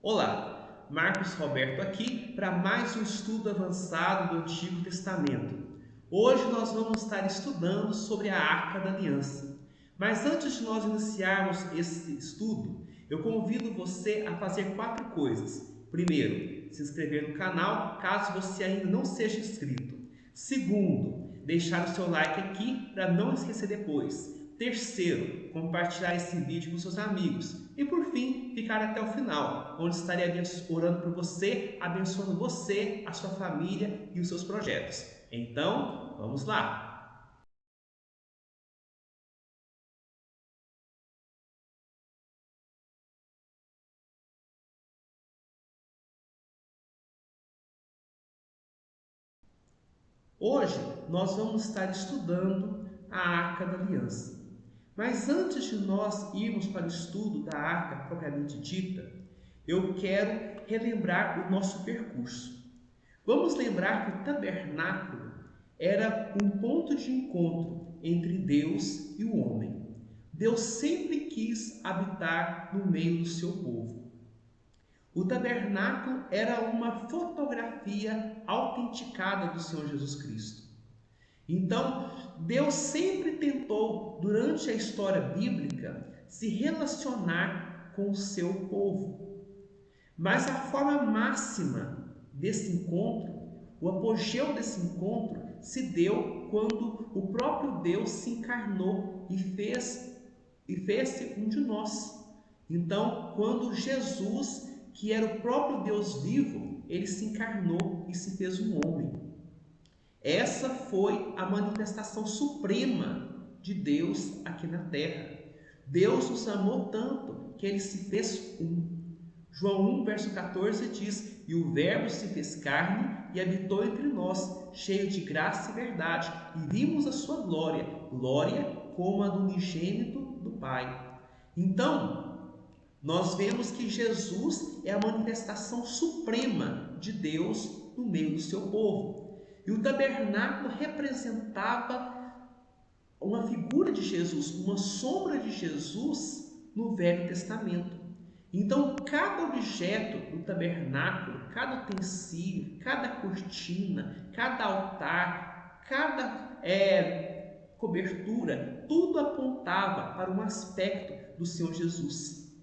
Olá, Marcos Roberto aqui para mais um estudo avançado do Antigo Testamento. Hoje nós vamos estar estudando sobre a Arca da Aliança. Mas antes de nós iniciarmos esse estudo, eu convido você a fazer 4 coisas. Primeiro, se inscrever no canal caso você ainda não seja inscrito. Segundo, deixar o seu like aqui para não esquecer depois. Terceiro, compartilhar esse vídeo com seus amigos. E por fim, ficar até o final, onde estarei orando por você, abençoando você, a sua família e os seus projetos. Então, vamos lá! Hoje nós vamos estar estudando a Arca da Aliança. Mas antes de nós irmos para o estudo da Arca propriamente dita, eu quero relembrar o nosso percurso. Vamos lembrar que o tabernáculo era um ponto de encontro entre Deus e o homem. Deus sempre quis habitar no meio do seu povo. O tabernáculo era uma fotografia autenticada do Senhor Jesus Cristo. Então, Deus sempre tentou, durante a história bíblica, se relacionar com o seu povo. Mas a forma máxima desse encontro, o apogeu desse encontro, se deu quando o próprio Deus se encarnou e fez-se um de nós. Então, quando Jesus, que era o próprio Deus vivo, ele se encarnou e se fez um homem. Essa foi a manifestação suprema de Deus aqui na terra. Deus nos amou tanto que ele se fez um. João 1, verso 14 diz: "E o Verbo se fez carne e habitou entre nós, cheio de graça e verdade, e vimos a sua glória, glória como a do unigênito do Pai." Então, nós vemos que Jesus é a manifestação suprema de Deus no meio do seu povo. E o tabernáculo representava uma figura de Jesus, uma sombra de Jesus no Velho Testamento. Então, cada objeto do tabernáculo, cada utensílio, cada cortina, cada altar, cada cobertura, tudo apontava para um aspecto do Senhor Jesus.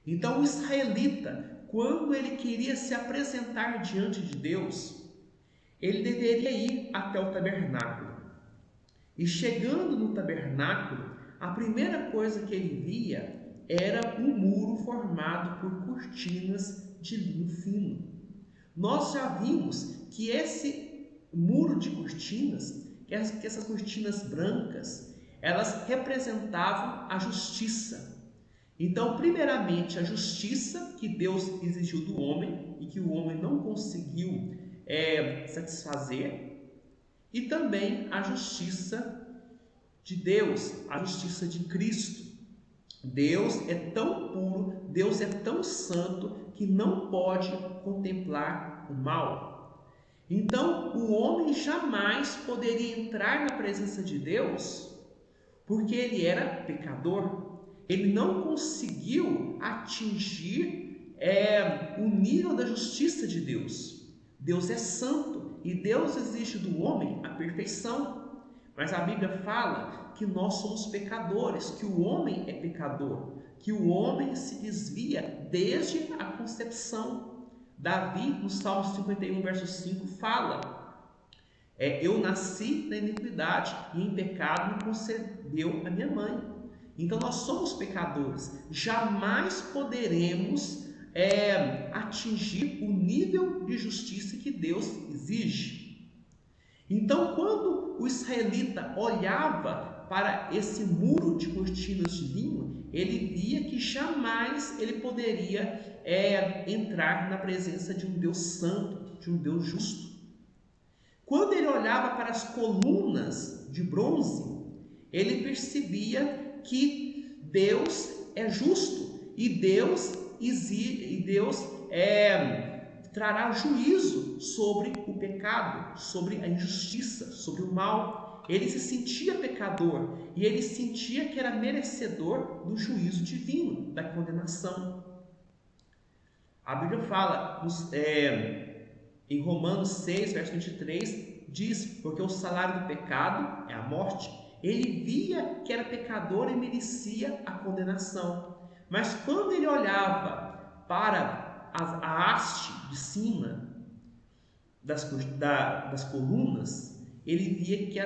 Então, o israelita, quando ele queria se apresentar diante de Deus, ele deveria ir até o tabernáculo. E chegando no tabernáculo, a primeira coisa que ele via era um muro formado por cortinas de linho fino. Nós já vimos que esse muro de cortinas, que essas cortinas brancas, elas representavam a justiça. Então, primeiramente, a justiça que Deus exigiu do homem e que o homem não conseguiu satisfazer, e também a justiça de Deus, a justiça de Cristo. Deus é tão puro, Deus é tão santo que não pode contemplar o mal. Então, o homem jamais poderia entrar na presença de Deus porque ele era pecador. Ele não conseguiu atingir o nível da justiça de Deus. Deus é santo e Deus exige do homem a perfeição. Mas a Bíblia fala que nós somos pecadores, que o homem é pecador, que o homem se desvia desde a concepção. Davi, no Salmo 51, verso 5, fala: "Eu nasci na iniquidade e em pecado me concebeu a minha mãe." Então nós somos pecadores, jamais poderemos atingir o nível de justiça que Deus exige. Então, quando o israelita olhava para esse muro de cortinas de linho, ele via que jamais ele poderia entrar na presença de um Deus santo, de um Deus justo. Quando ele olhava para as colunas de bronze, ele percebia que Deus é justo e Deus trará juízo sobre o pecado, sobre a injustiça, sobre o mal. Ele se sentia pecador e ele sentia que era merecedor do juízo divino, da condenação. A Bíblia fala, em Romanos 6, verso 23, diz: porque o salário do pecado é a morte. Ele via que era pecador e merecia a condenação. Mas quando ele olhava para a haste de cima das colunas, ele via que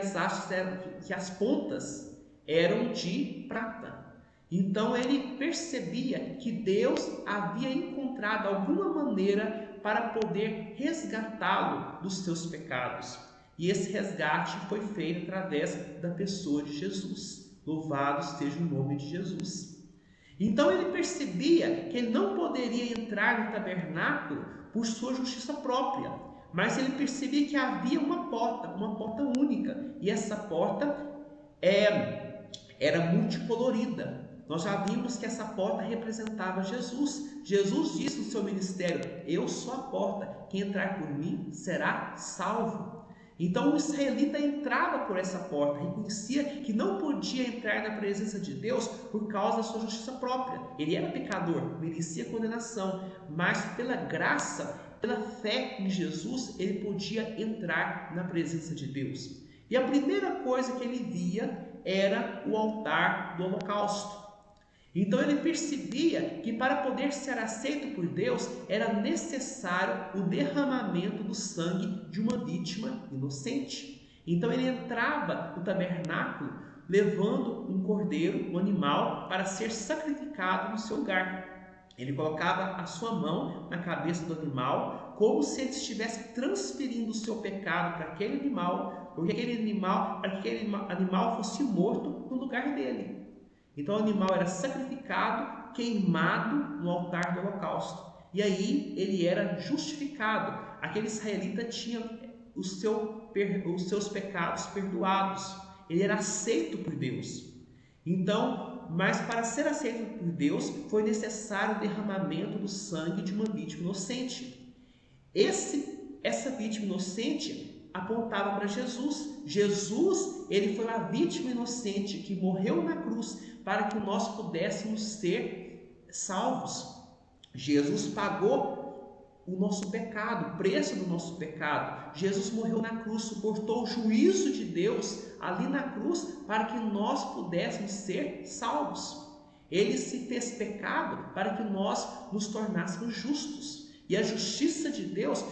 as pontas eram de prata. Então ele percebia que Deus havia encontrado alguma maneira para poder resgatá-lo dos seus pecados. E esse resgate foi feito através da pessoa de Jesus. Louvado seja o nome de Jesus. Então ele percebia que ele não poderia entrar no tabernáculo por sua justiça própria, mas ele percebia que havia uma porta única, e essa porta era multicolorida. Nós já vimos que essa porta representava Jesus. Jesus disse no seu ministério: eu sou a porta, quem entrar por mim será salvo. Então o israelita entrava por essa porta, reconhecia que não podia entrar na presença de Deus por causa da sua justiça própria. Ele era pecador, merecia condenação, mas pela graça, pela fé em Jesus, ele podia entrar na presença de Deus. E a primeira coisa que ele via era o altar do holocausto. Então ele percebia que para poder ser aceito por Deus era necessário o derramamento do sangue de uma vítima inocente. Então ele entrava no tabernáculo levando um cordeiro, um animal, para ser sacrificado no seu lugar. Ele colocava a sua mão na cabeça do animal, como se ele estivesse transferindo o seu pecado para aquele animal, para que aquele animal fosse morto no lugar dele. Então o animal era sacrificado, queimado no altar do holocausto. E aí ele era justificado. Aquele israelita tinha os seus pecados perdoados. Ele era aceito por Deus. Então, mas para ser aceito por Deus, foi necessário o derramamento do sangue de uma vítima inocente. Essa vítima inocente apontava para Jesus. Jesus, ele foi a vítima inocente que morreu na cruz para que nós pudéssemos ser salvos. Jesus pagou o nosso pecado, o preço do nosso pecado. Jesus morreu na cruz, suportou o juízo de Deus ali na cruz para que nós pudéssemos ser salvos. Ele se fez pecado para que nós nos tornássemos justos. E a justiça de Deus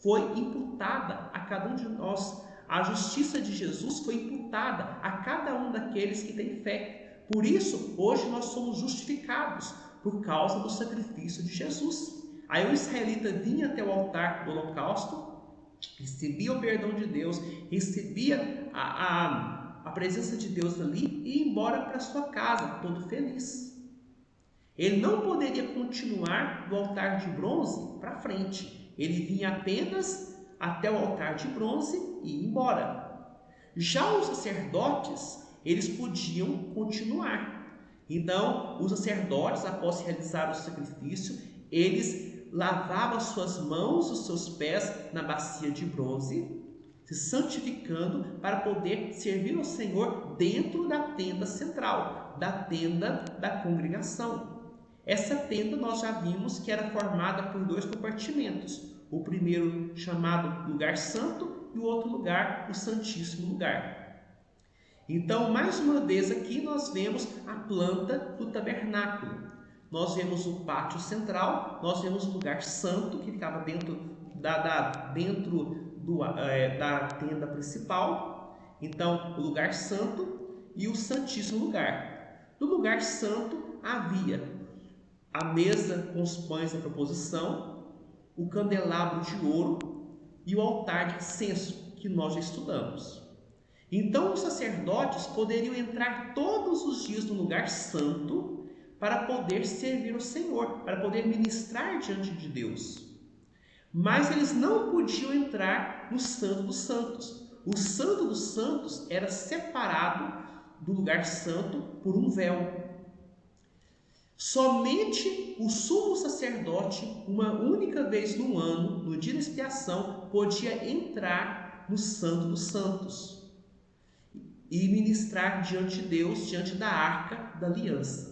foi imputada a cada um de nós. A justiça de Jesus foi imputada a cada um daqueles que têm fé. Por isso, hoje nós somos justificados por causa do sacrifício de Jesus. Aí o israelita vinha até o altar do holocausto, recebia o perdão de Deus, recebia a presença de Deus ali e ia embora para sua casa, todo feliz. Ele não poderia continuar do altar de bronze para frente. Ele vinha apenas até o altar de bronze e ia embora. Já os sacerdotes, eles podiam continuar. Então, os sacerdotes, após realizar o sacrifício, eles lavavam as suas mãos, os seus pés na bacia de bronze, se santificando para poder servir ao Senhor dentro da tenda central, da tenda da congregação. Essa tenda nós já vimos que era formada por 2 compartimentos. O primeiro chamado lugar santo e o outro lugar, o santíssimo lugar. Então, mais uma vez aqui nós vemos a planta do tabernáculo. Nós vemos o pátio central, nós vemos o lugar santo que ficava dentro da tenda principal. Então, o lugar santo e o santíssimo lugar. No lugar santo havia a mesa com os pães da proposição, o candelabro de ouro e o altar de incenso, que nós já estudamos. Então os sacerdotes poderiam entrar todos os dias no lugar santo para poder servir o Senhor, para poder ministrar diante de Deus. Mas eles não podiam entrar no Santo dos Santos. O Santo dos Santos era separado do lugar santo por um véu. Somente o sumo sacerdote, uma única vez no ano, no dia da expiação, podia entrar no Santo dos Santos e ministrar diante de Deus, diante da Arca da Aliança.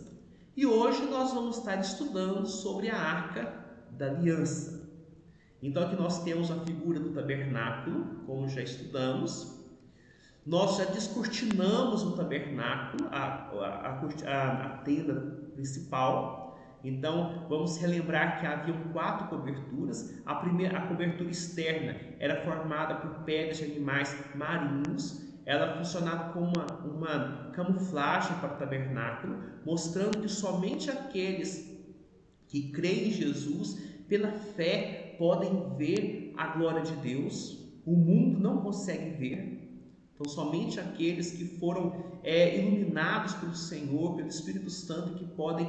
E hoje nós vamos estar estudando sobre a Arca da Aliança. Então aqui nós temos a figura do tabernáculo, como já estudamos. Nós já descortinamos o tabernáculo, a tenda principal. Então vamos relembrar que haviam 4 coberturas. A cobertura externa era formada por peles de animais marinhos. Ela funcionava como uma camuflagem para o tabernáculo, mostrando que somente aqueles que creem em Jesus, pela fé, podem ver a glória de Deus. O mundo não consegue ver. Então, somente aqueles que foram iluminados pelo Senhor, pelo Espírito Santo, que podem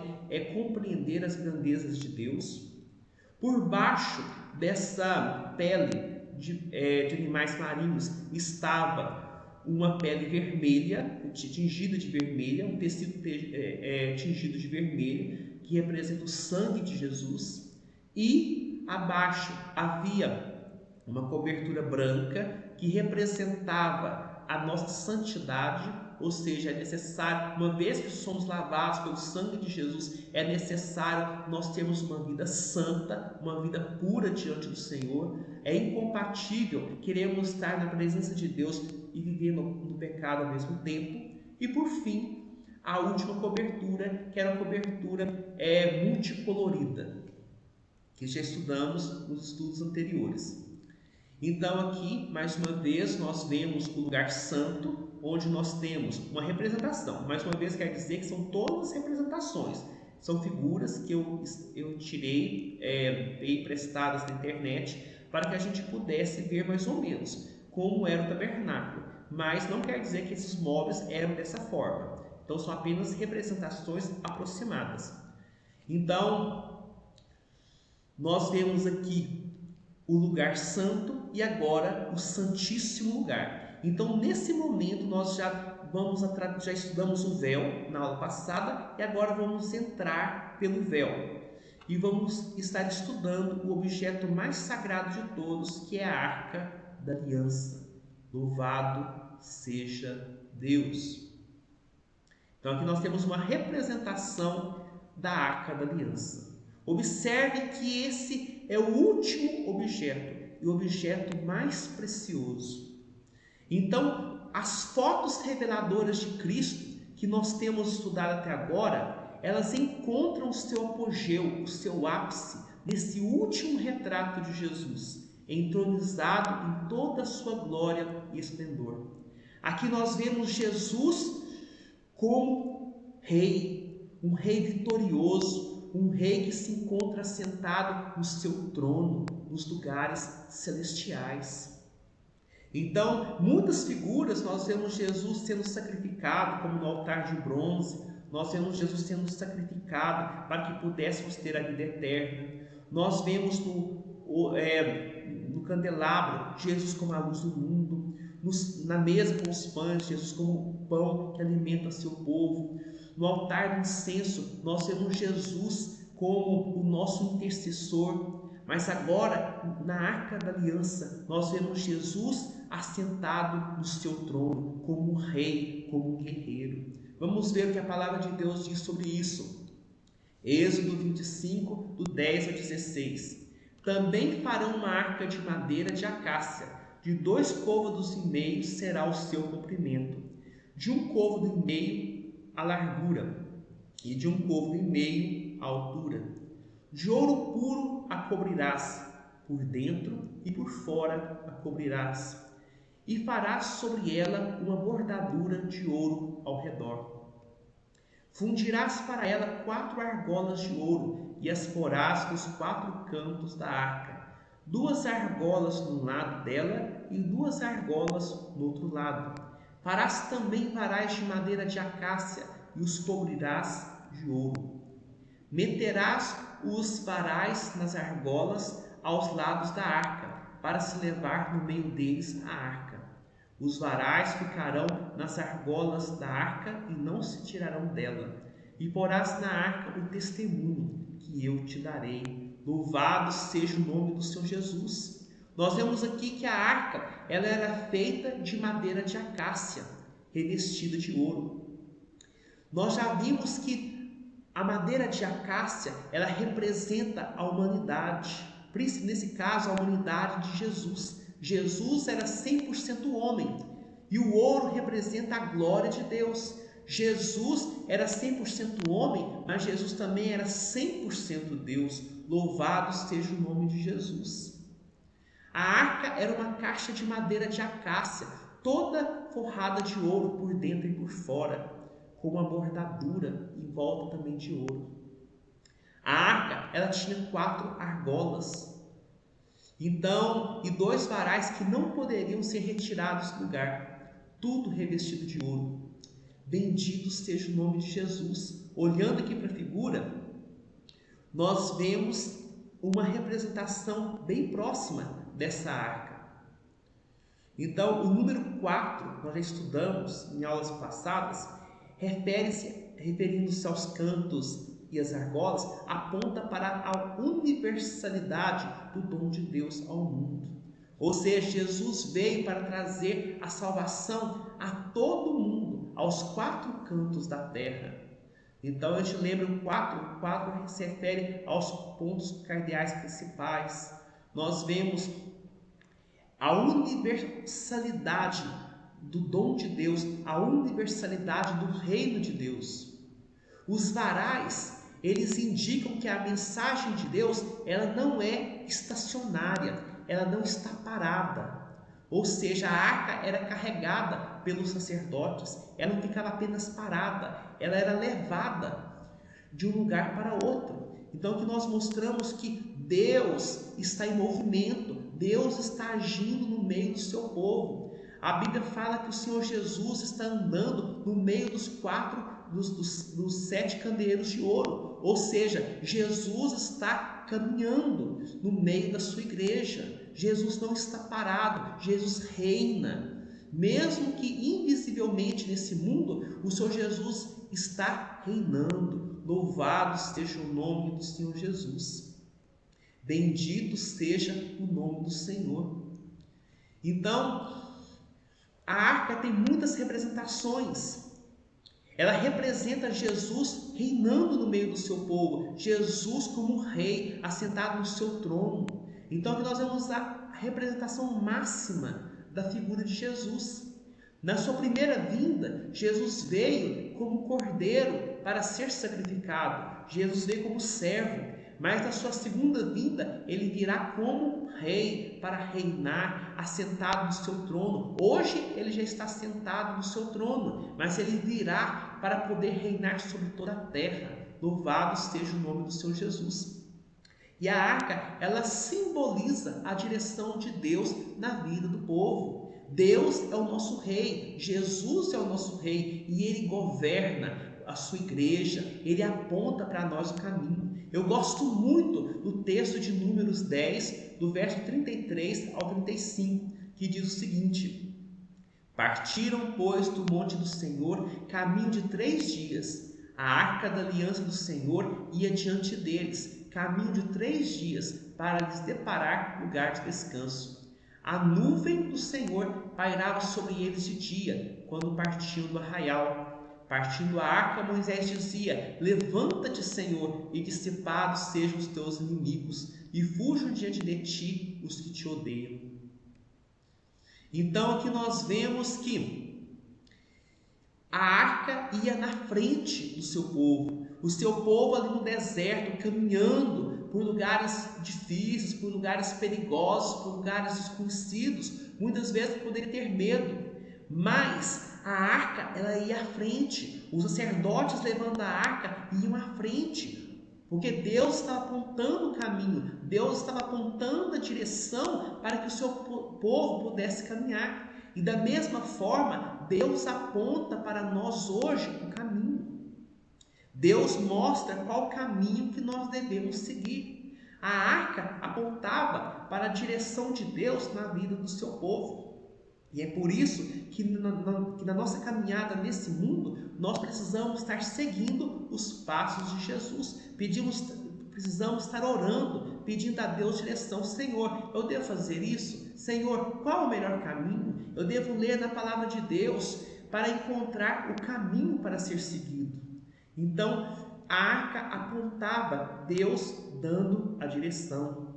compreender as grandezas de Deus. Por baixo dessa pele de animais marinhos estava uma pele vermelha, tingida de vermelha, um tecido tingido de vermelho, que representa o sangue de Jesus. E abaixo havia uma cobertura branca que representava a nossa santidade, ou seja, é necessário, uma vez que somos lavados pelo sangue de Jesus, é necessário nós termos uma vida santa, uma vida pura diante do Senhor. É incompatível queremos estar na presença de Deus e viver no pecado ao mesmo tempo. E por fim, a última cobertura, que era a cobertura multicolorida, que já estudamos nos estudos anteriores. Então aqui, mais uma vez, nós vemos o lugar santo, onde nós temos uma representação. Mais uma vez, quer dizer que são todas representações. São figuras que eu tirei, peguei prestadas na internet, para que a gente pudesse ver mais ou menos como era o tabernáculo. Mas não quer dizer que esses móveis eram dessa forma. Então são apenas representações aproximadas. Então, nós vemos aqui o lugar santo e agora o santíssimo lugar. Então, nesse momento, nós já estudamos o véu na aula passada e agora vamos entrar pelo véu. E vamos estar estudando o objeto mais sagrado de todos, que é a Arca da Aliança. Louvado seja Deus! Então, aqui nós temos uma representação da Arca da Aliança. Observe que esse é o último objeto e o objeto mais precioso. Então, as fotos reveladoras de Cristo que nós temos estudado até agora, elas encontram o seu apogeu, o seu ápice, nesse último retrato de Jesus, entronizado em toda a sua glória e esplendor. Aqui nós vemos Jesus como rei, um rei vitorioso, um rei que se encontra sentado no seu trono, nos lugares celestiais. Então, muitas figuras, nós vemos Jesus sendo sacrificado, como no altar de bronze. Nós vemos Jesus sendo sacrificado para que pudéssemos ter a vida eterna. Nós vemos no candelabro Jesus como a luz do mundo. Na mesa com os pães, Jesus como o pão que alimenta seu povo. No altar do incenso, nós vemos Jesus como o nosso intercessor. Mas agora, na Arca da Aliança, nós vemos Jesus assentado no seu trono, como um rei, como um guerreiro. Vamos ver o que a palavra de Deus diz sobre isso. Êxodo 25, do 10 ao 16. Também farão uma arca de madeira de acácia, de 2 côvados e meio será o seu comprimento, de 1 côvado e meio a largura, e de 1 côvado e meio a altura. De ouro puro a cobrirás, por dentro e por fora a cobrirás, e farás sobre ela uma bordadura de ouro ao redor. Fundirás para ela 4 argolas de ouro, e as porás nos 4 cantos da arca, 2 argolas num lado dela e 2 argolas no outro lado. Farás também varais de madeira de acácia, e os cobrirás de ouro. Meterás os varais nas argolas aos lados da arca, para se levar no meio deles a arca. Os varais ficarão nas argolas da arca e não se tirarão dela. E porás na arca o testemunho que eu te darei. Louvado seja o nome do Senhor Jesus. Nós vemos aqui que a arca ela era feita de madeira de acácia, revestida de ouro. Nós já vimos que A madeira de acácia, ela representa a humanidade, nesse caso a humanidade de Jesus. Jesus era 100% homem e o ouro representa a glória de Deus. Jesus era 100% homem, mas Jesus também era 100% Deus. Louvado seja o nome de Jesus. A arca era uma caixa de madeira de acácia, toda forrada de ouro por dentro e por fora, com uma bordadura em volta também de ouro. A arca, ela tinha 4 argolas, então, e 2 varais que não poderiam ser retirados do lugar, tudo revestido de ouro. Bendito seja o nome de Jesus. Olhando aqui para a figura, nós vemos uma representação bem próxima dessa arca. Então, o número 4, nós já estudamos em aulas passadas, referindo-se aos cantos e as argolas, aponta para a universalidade do dom de Deus ao mundo. Ou seja, Jesus veio para trazer a salvação a todo mundo, aos 4 cantos da terra. Então a gente lembra o 4 se refere aos pontos cardeais principais. Nós vemos a universalidade do dom de Deus, a universalidade do reino de Deus. Os varais, eles indicam que a mensagem de Deus, ela não é estacionária, ela não está parada. Ou seja, a arca era carregada pelos sacerdotes, ela não ficava apenas parada, ela era levada de um lugar para outro. Então, que nós mostramos que Deus está em movimento, Deus está agindo no meio do seu povo. A Bíblia fala que o Senhor Jesus está andando no meio dos 7 candeeiros de ouro. Ou seja, Jesus está caminhando no meio da sua igreja. Jesus não está parado, Jesus reina. Mesmo que invisivelmente nesse mundo, o Senhor Jesus está reinando. Louvado seja o nome do Senhor Jesus. Bendito seja o nome do Senhor. Então, a arca tem muitas representações. Ela representa Jesus reinando no meio do seu povo, Jesus como rei, assentado no seu trono. Então, aqui nós vemos a representação máxima da figura de Jesus. Na sua primeira vinda, Jesus veio como cordeiro para ser sacrificado. Jesus veio como servo. Mas na sua segunda vinda, ele virá como rei para reinar, assentado no seu trono. Hoje ele já está sentado no seu trono, mas ele virá para poder reinar sobre toda a terra. Louvado seja o nome do Senhor Jesus. E a arca, ela simboliza a direção de Deus na vida do povo. Deus é o nosso rei, Jesus é o nosso rei e ele governa a sua igreja, ele aponta para nós o caminho. Eu gosto muito do texto de Números 10, do verso 33 ao 35, que diz o seguinte: partiram, pois, do monte do Senhor, caminho de 3 dias. A arca da aliança do Senhor ia diante deles, caminho de 3 dias, para lhes deparar lugar de descanso. A nuvem do Senhor pairava sobre eles de dia, quando partiam do arraial. Partindo a arca, Moisés dizia: levanta-te, Senhor, e dissipados sejam os teus inimigos, e fujam diante de ti os que te odeiam. Então aqui nós vemos que a arca ia na frente do seu povo, o seu povo ali no deserto, caminhando por lugares difíceis, por lugares perigosos, por lugares desconhecidos, muitas vezes poderia ter medo, mas a arca, ela ia à frente. Os sacerdotes levando a arca iam à frente, porque Deus estava apontando o caminho, Deus estava apontando a direção para que o seu povo pudesse caminhar. E da mesma forma, Deus aponta para nós hoje o caminho. Deus mostra qual caminho que nós devemos seguir. A arca apontava para a direção de Deus na vida do seu povo. E é por isso que na nossa caminhada nesse mundo, nós precisamos estar seguindo os passos de Jesus. Precisamos estar orando, pedindo a Deus direção. Senhor, eu devo fazer isso? Senhor, qual o melhor caminho? Eu devo ler na palavra de Deus para encontrar o caminho para ser seguido. Então, a arca apontava Deus dando a direção.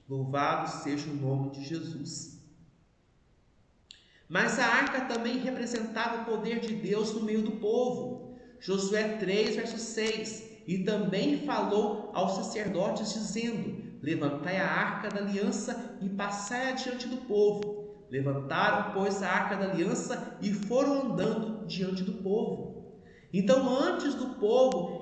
Louvado seja o nome de Jesus. Mas a arca também representava o poder de Deus no meio do povo. Josué 3, verso 6. E também falou aos sacerdotes, dizendo: levantai a arca da aliança e passai adiante do povo. Levantaram, pois, a arca da aliança e foram andando diante do povo. Então, antes do povo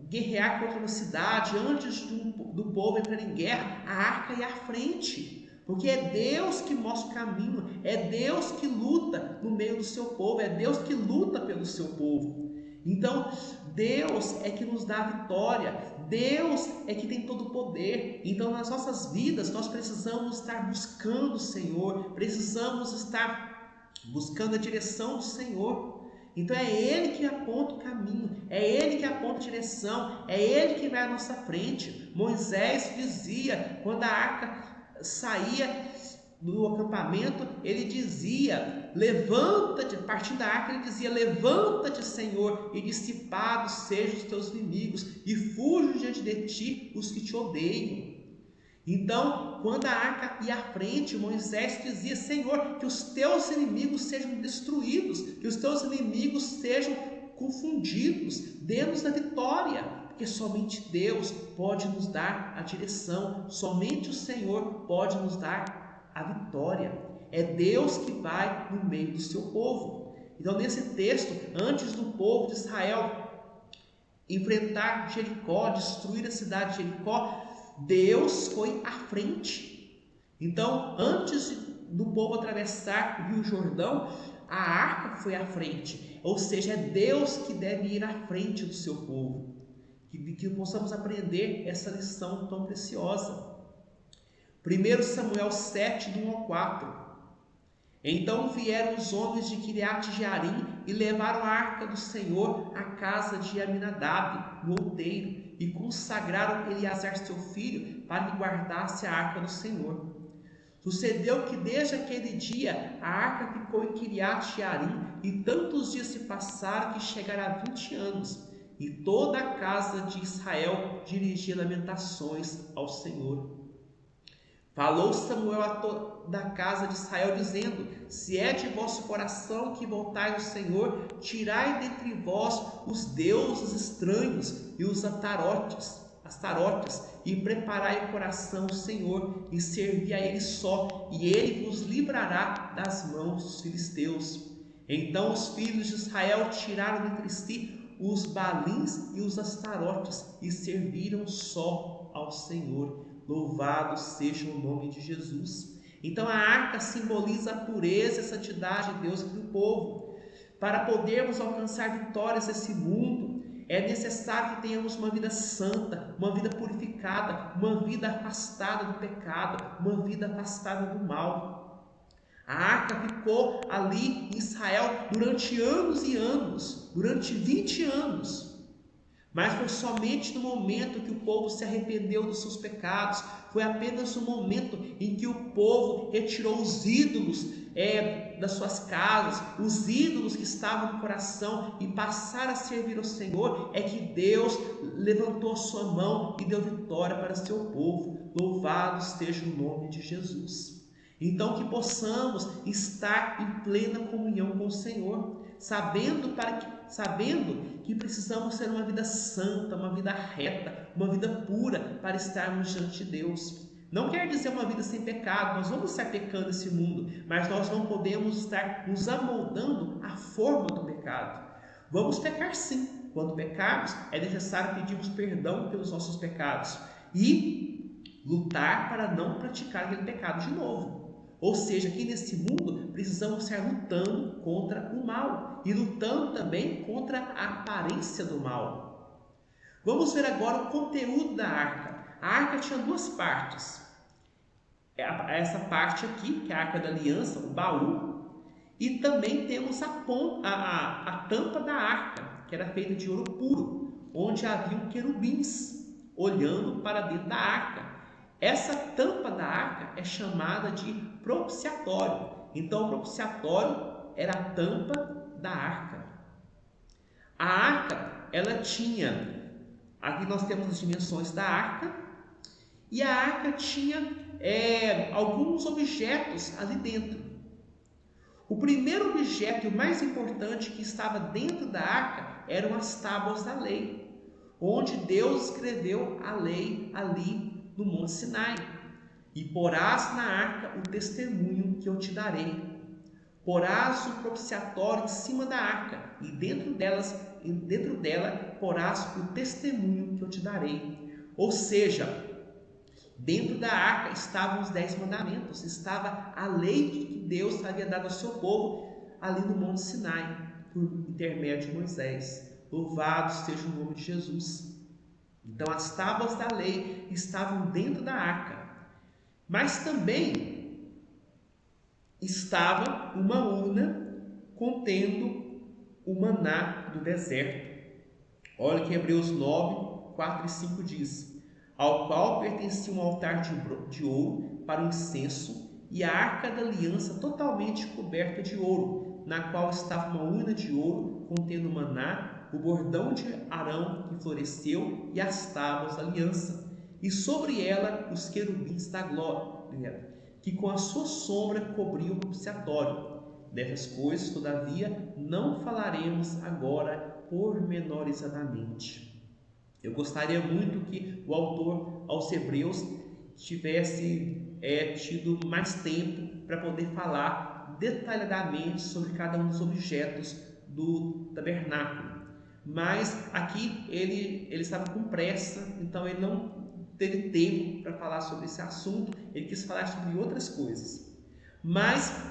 guerrear contra uma cidade, antes do povo entrar em guerra, a arca ia à frente. Porque é Deus que mostra o caminho, é Deus que luta no meio do seu povo, é Deus que luta pelo seu povo. Então, Deus é que nos dá a vitória, Deus é que tem todo o poder. Então, nas nossas vidas, nós precisamos estar buscando o Senhor, precisamos estar buscando a direção do Senhor. Então é Ele que aponta o caminho, é Ele que aponta a direção, é Ele que vai à nossa frente. Moisés dizia, quando a arca saía do acampamento, ele dizia: levanta-te, partindo da arca, ele dizia: levanta-te, Senhor, e dissipados sejam os teus inimigos, e fujam diante de ti os que te odeiam. Então, quando a arca ia à frente, Moisés dizia: Senhor, que os teus inimigos sejam destruídos, que os teus inimigos sejam confundidos, dê-nos a vitória, porque somente Deus pode nos dar a direção, somente o Senhor pode nos dar a vitória. É Deus que vai no meio do seu povo. Então, nesse texto, antes do povo de Israel enfrentar Jericó, destruir a cidade de Jericó, Deus foi à frente. Então, antes do povo atravessar o Rio Jordão, a arca foi à frente. Ou seja, é Deus que deve ir à frente do seu povo. Que possamos aprender essa lição tão preciosa. 1 Samuel 7, do 1 ao 4. Então vieram os homens de Quiriate-Jearim e levaram a arca do Senhor à casa de Aminadab, no outeiro, e consagraram Eleazar seu filho para que guardasse a arca do Senhor. Sucedeu que desde aquele dia a arca ficou em Quiriate-Jearim, e tantos dias se passaram que chegaram a 20 anos, e toda a casa de Israel dirigia lamentações ao Senhor. Falou Samuel a toda a casa de Israel, dizendo: se é de vosso coração que voltais ao Senhor, tirai dentre vós os deuses estranhos e os astarotes, e preparai o coração ao Senhor, e servi a Ele só, e Ele vos livrará das mãos dos filisteus. Então os filhos de Israel tiraram dentre si os balins e os astarotes, e serviram só ao Senhor. Louvado seja o nome de Jesus. Então a arca simboliza a pureza e a santidade de Deus para o povo. Para podermos alcançar vitórias nesse mundo, é necessário que tenhamos uma vida santa, uma vida purificada, uma vida afastada do pecado, uma vida afastada do mal. A arca ficou ali em Israel durante anos e anos, durante 20 anos. Mas foi somente no momento que o povo se arrependeu dos seus pecados, foi apenas no momento em que o povo retirou os ídolos das suas casas, os ídolos que estavam no coração, e passaram a servir ao Senhor, é que Deus levantou a sua mão e deu vitória para seu povo. Louvado esteja o nome de Jesus. Então que possamos estar em plena comunhão com o Senhor, sabendo que precisamos ter uma vida santa, uma vida reta, uma vida pura para estarmos diante de Deus. Não quer dizer uma vida sem pecado, nós vamos estar pecando nesse mundo, mas nós não podemos estar nos amoldando à forma do pecado. Vamos pecar sim, quando pecarmos é necessário pedirmos perdão pelos nossos pecados e lutar para não praticar aquele pecado de novo. Ou seja, aqui nesse mundo precisamos estar lutando contra o mal e lutando também contra a aparência do mal. Vamos ver agora o conteúdo da arca. A arca tinha duas partes. Essa parte aqui, que é a arca da aliança, o baú, e também temos a tampa da arca, que era feita de ouro puro, onde haviam querubins olhando para dentro da arca. Essa tampa da arca é chamada de propiciatório. Então, o propiciatório era a tampa da arca. A arca ela tinha, aqui nós temos as dimensões da arca, e a arca tinha alguns objetos ali dentro. O primeiro objeto e o mais importante que estava dentro da arca eram as tábuas da lei, onde Deus escreveu a lei ali no Monte Sinai. E porás na arca o testemunho que eu te darei. Porás o propiciatório em cima da arca, e dentro dela porás o testemunho que eu te darei. Ou seja, dentro da arca estavam os 10 mandamentos, estava a lei que Deus havia dado ao seu povo ali no Monte Sinai, por intermédio de Moisés. Louvado seja o nome de Jesus. Então as tábuas da lei estavam dentro da arca, mas também estava uma urna contendo o maná do deserto. Olha que Hebreus 9, 4 e 5 diz: ao qual pertencia um altar de ouro para o incenso e a arca da aliança totalmente coberta de ouro, na qual estava uma urna de ouro contendo o maná, o bordão de Arão que floresceu e as tábuas da aliança, e sobre ela os querubins da glória, que com a sua sombra cobriam o propiciatório. Dessas coisas, todavia, não falaremos agora pormenorizadamente. Eu gostaria muito que o autor aos Hebreus tivesse tido mais tempo para poder falar detalhadamente sobre cada um dos objetos do tabernáculo. Mas aqui ele estava com pressa, então ele não teve tempo para falar sobre esse assunto, ele quis falar sobre outras coisas. Mas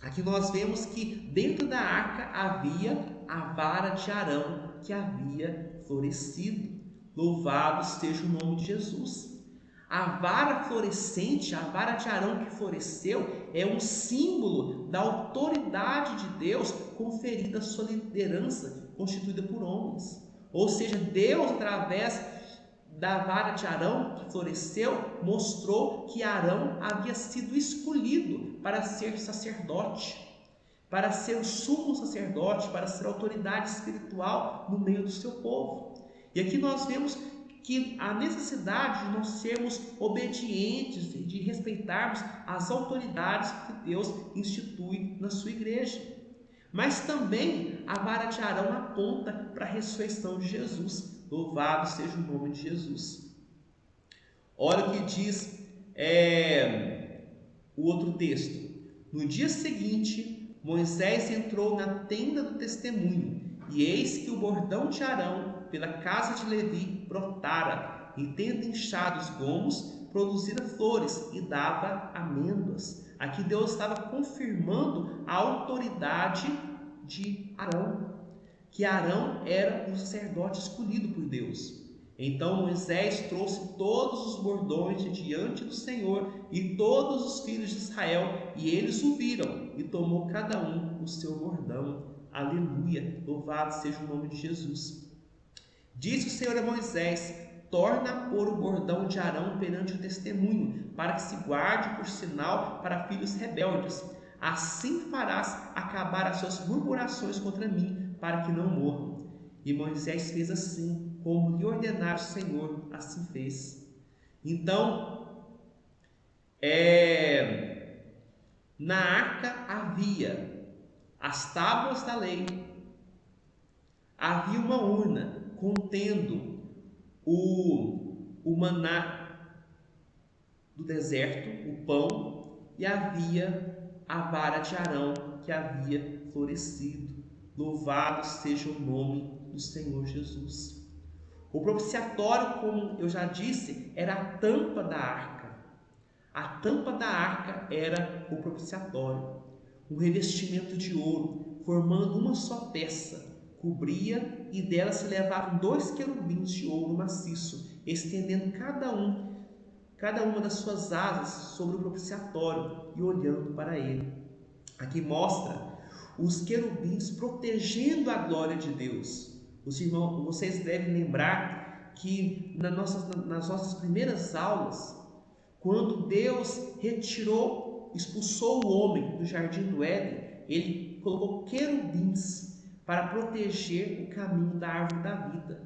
aqui nós vemos que dentro da arca havia a vara de Arão que havia florescido. Louvado seja o nome de Jesus. A vara florescente, a vara de Arão que floresceu, é um símbolo da autoridade de Deus conferida à sua liderança, constituída por homens. Ou seja, Deus, através da vara de Arão que floresceu, mostrou que Arão havia sido escolhido para ser sacerdote, para ser o sumo sacerdote, para ser autoridade espiritual no meio do seu povo. E aqui nós vemos que a necessidade de nós sermos obedientes, de respeitarmos as autoridades que Deus institui na sua igreja. Mas também a vara de Arão aponta para a ressurreição de Jesus. Louvado seja o nome de Jesus. Olha o que diz o outro texto. No dia seguinte, Moisés entrou na tenda do testemunho, e eis que o bordão de Arão pela casa de Levi brotara, e tendo inchado os gomos, produzira flores e dava amêndoas. Aqui Deus estava confirmando a autoridade de Arão, que Arão era um sacerdote escolhido por Deus. Então Moisés trouxe todos os bordões de diante do Senhor e todos os filhos de Israel, e eles o viram, e tomou cada um o seu bordão. Aleluia, louvado seja o nome de Jesus. Disse o Senhor a Moisés: torna a pôr o bordão de Arão perante o testemunho, para que se guarde por sinal para filhos rebeldes. Assim farás acabar as suas murmurações contra mim, para que não morram. E Moisés fez assim, como lhe ordenara o Senhor, assim fez. Então, na arca havia as tábuas da lei, havia uma urna contendo o maná do deserto, o pão, e havia a vara de Arão que havia florescido. Louvado seja o nome do Senhor Jesus. O propiciatório, como eu já disse, era a tampa da arca. A tampa da arca era o propiciatório, um revestimento de ouro, formando uma só peça. Cobria, e dela se levavam 2 querubins de ouro maciço, estendendo cada uma das suas asas sobre o propiciatório e olhando para ele. Aqui mostra os querubins protegendo a glória de Deus. Os irmãos, vocês devem lembrar que nas nossas primeiras aulas, quando Deus expulsou o homem do jardim do Éden, ele colocou querubins para proteger o caminho da árvore da vida.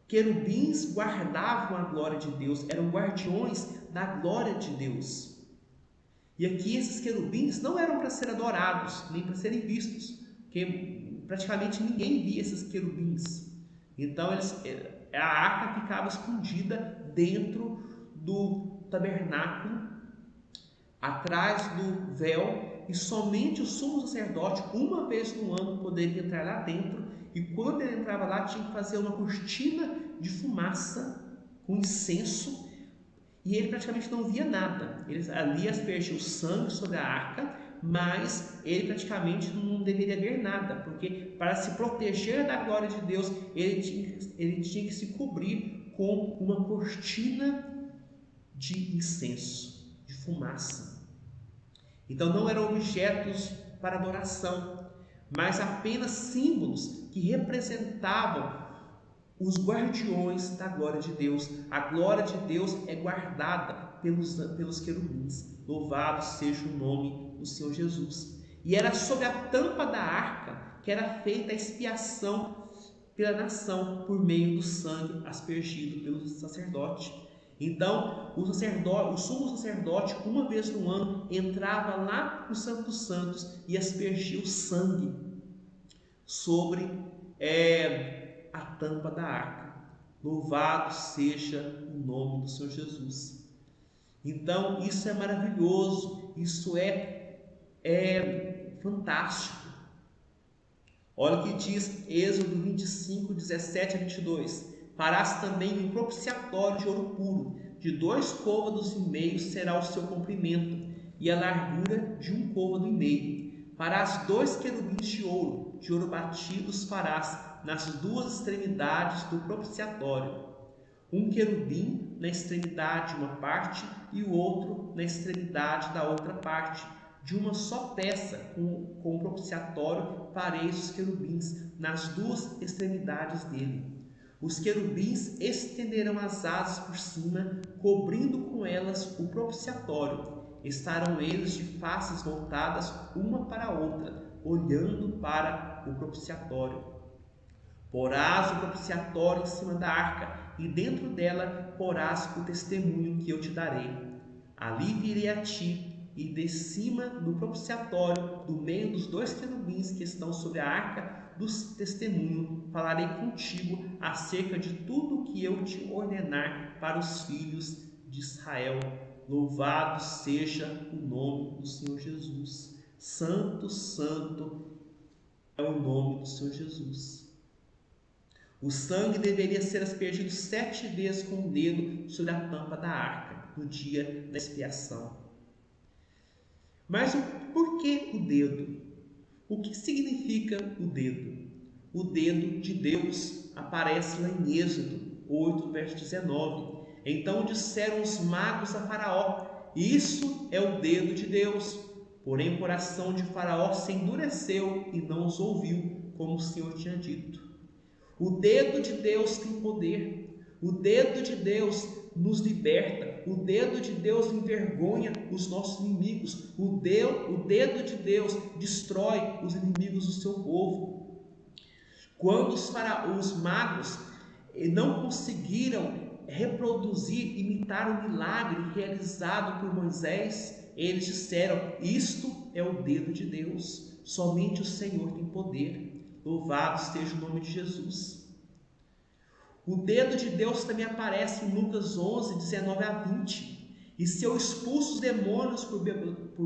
Querubins guardavam a glória de Deus, eram guardiões da glória de Deus. E aqui esses querubins não eram para ser adorados, nem para serem vistos, porque praticamente ninguém via esses querubins. Então a arca ficava escondida dentro do tabernáculo, atrás do véu, e somente o sumo sacerdote, uma vez no ano, poderia entrar lá dentro, e quando ele entrava lá, tinha que fazer uma cortina de fumaça com incenso, e ele praticamente não via nada. Ali aspergia o sangue sobre a arca, mas ele praticamente não deveria ver nada, porque para se proteger da glória de Deus, ele tinha que se cobrir com uma cortina de incenso, de fumaça. Então não eram objetos para adoração, mas apenas símbolos que representavam os guardiões da glória de Deus. A glória de Deus é guardada pelos querubins. Louvado seja o nome do Senhor Jesus. E era sobre a tampa da arca que era feita a expiação pela nação, por meio do sangue aspergido pelo sacerdote. Então, o sumo sacerdote, uma vez no ano, entrava lá no Santo dos Santos e aspergia o sangue sobre a tampa da arca. Louvado seja o nome do Senhor Jesus. Então, isso é maravilhoso, isso é fantástico. Olha o que diz Êxodo 25, 17 a 22. Farás também um propiciatório de ouro puro, de 2 côvados e meio será o seu comprimento, e a largura de 1 côvado e meio. Farás 2 querubins de ouro batidos farás nas 2 extremidades do propiciatório. Um querubim na extremidade de uma parte e o outro na extremidade da outra parte. De uma só peça, com o propiciatório, fareis os querubins nas 2 extremidades dele. Os querubins estenderão as asas por cima, cobrindo com elas o propiciatório. Estarão eles de faces voltadas uma para a outra, olhando para o propiciatório. Porás o propiciatório em cima da arca, e dentro dela porás o testemunho que eu te darei. Ali virei a ti, e de cima do propiciatório, do meio dos 2 querubins que estão sobre a arca do testemunho, falarei contigo acerca de tudo o que eu te ordenar para os filhos de Israel. Louvado seja o nome do Senhor Jesus. Santo, santo é o nome do Senhor Jesus. O sangue deveria ser aspergido 7 vezes com o dedo sobre a tampa da arca, no dia da expiação. Mas por que o dedo? O que significa o dedo? O dedo de Deus aparece lá em Êxodo 8, verso 19. Então disseram os magos a Faraó: isso é o dedo de Deus. Porém o coração de Faraó se endureceu e não os ouviu, como o Senhor tinha dito. O dedo de Deus tem poder. O dedo de Deus nos liberta. O dedo de Deus envergonha os nossos inimigos. O dedo de Deus destrói os inimigos do seu povo. Quando os magos não conseguiram reproduzir, imitar o milagre realizado por Moisés, eles disseram: isto é o dedo de Deus. Somente o Senhor tem poder. Louvado esteja o nome de Jesus. O dedo de Deus também aparece em Lucas 11, 19 a 20. E se eu expulso os demônios por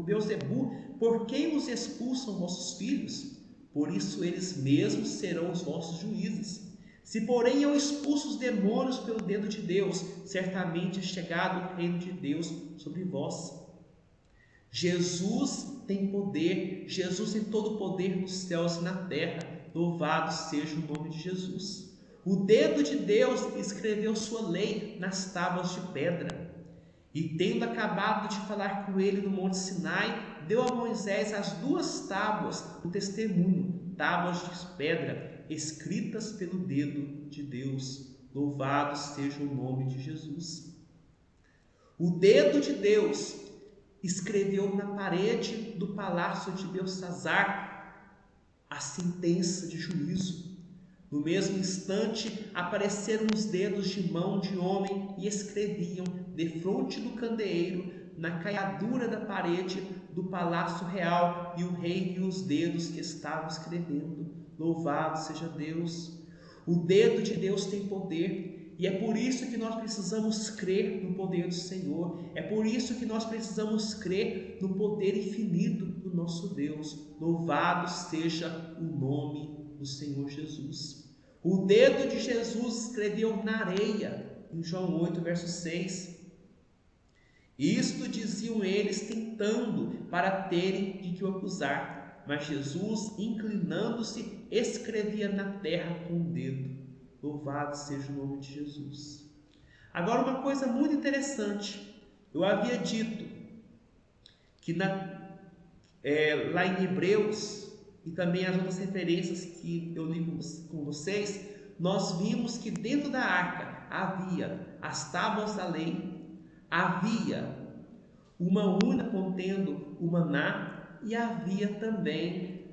Beelzebu, por quem os expulsam vossos filhos? Por isso eles mesmos serão os vossos juízes. Se porém eu expulso os demônios pelo dedo de Deus, certamente é chegado o reino de Deus sobre vós. Jesus tem poder, Jesus tem todo o poder nos céus e na terra. Louvado seja o nome de Jesus. O dedo de Deus escreveu sua lei nas tábuas de pedra. E tendo acabado de falar com ele no Monte Sinai, deu a Moisés as 2 tábuas do testemunho, tábuas de pedra, escritas pelo dedo de Deus. Louvado seja o nome de Jesus. O dedo de Deus escreveu na parede do palácio de Belsassar a sentença de juízo. No mesmo instante, apareceram os dedos de mão de homem e escreviam defronte do candeeiro, na caiadura da parede do palácio real, e o rei viu os dedos que estavam escrevendo. Louvado seja Deus! O dedo de Deus tem poder, e é por isso que nós precisamos crer no poder do Senhor. É por isso que nós precisamos crer no poder infinito do nosso Deus. Louvado seja o nome do Senhor Jesus. O dedo de Jesus escreveu na areia, em João 8, verso 6. Isto diziam eles, tentando para terem de que o acusar. Mas Jesus, inclinando-se, escrevia na terra com o dedo. Louvado seja o nome de Jesus. Agora, uma coisa muito interessante. Eu havia dito que lá em Hebreus, e também as outras referências que eu li com vocês, nós vimos que dentro da arca havia as tábuas da lei, havia uma urna contendo o maná e havia também